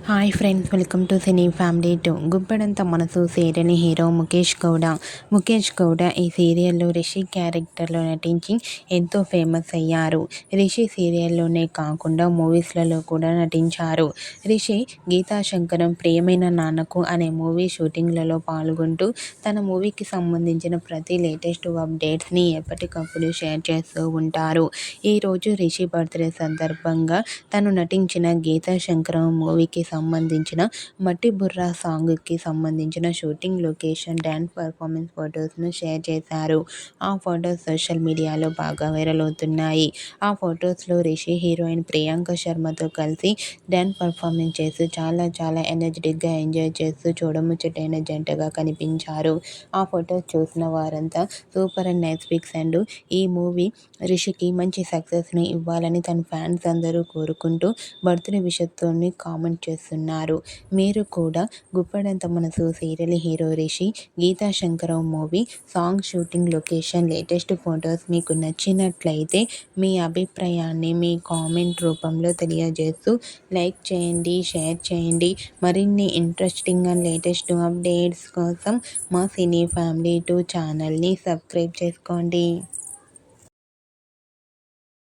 Hi friends, welcome to cine family 2. Guppedantha Manasu serial hero Mukesh Gowda. Mukesh Gowda ఈ సీరియల్లో రిషి క్యారెక్టర్లో నటించి ఎంతో ఫేమస్ అయ్యారు. రిషి సీరియల్లోనే కాకుండా మూవీస్లలో కూడా నటించారు. రిషి గీతా శంకరం ప్రియమైన నాన్నకు అనే మూవీ షూటింగ్లలో పాల్గొంటూ తన మూవీకి సంబంధించిన ప్రతి లేటెస్ట్ అప్డేట్స్ని ఎప్పటికప్పుడు షేర్ చేస్తూ ఉంటారు. ఈరోజు రిషి బర్త్డే సందర్భంగా తను నటించిన గీతా శంకరం మూవీకి సంబంధించిన మట్టి బుర్రా సాంగ్కి సంబంధించిన షూటింగ్ లొకేషన్ డ్యాన్స్ పర్ఫార్మెన్స్ ఫొటోస్ను షేర్ చేశారు. ఆ ఫొటోస్ సోషల్ మీడియాలో బాగా వైరల్ అవుతున్నాయి. ఆ ఫొటోస్లో రిషి హీరోయిన్ ప్రియాంక శర్మతో కలిసి డ్యాన్స్ పర్ఫార్మెన్స్ చేస్తూ చాలా ఎనర్జెటిక్గా ఎంజాయ్ చేస్తూ చూడముచ్చటైన జంటగా కనిపించారు. ఆ ఫొటోస్ చూసిన వారంతా super and nice pics and ఈ మూవీ రిషికి మంచి సక్సెస్ని ఇవ్వాలని తన ఫ్యాన్స్ అందరూ కోరుకుంటూ బర్త్డే విషెస్తోని కామెంట్ చేస్తున్నారు. మీరు కూడా Guppedantha Manasu serial hero Rishi Geetha Shankaram movie song shooting location latest photos మీకు నచ్చినట్లయితే మీ అభిప్రాయాన్ని మీ కామెంట్ రూపంలో తెలియజేస్తూ లైక్ చేయండి, షేర్ చేయండి. మరిన్ని ఇంట్రెస్టింగ్ అండ్ లేటెస్ట్ అప్డేట్స్ కోసం మా సినీ ఫ్యామిలీ 2 ఛానల్ని సబ్స్క్రైబ్ చేసుకోండి.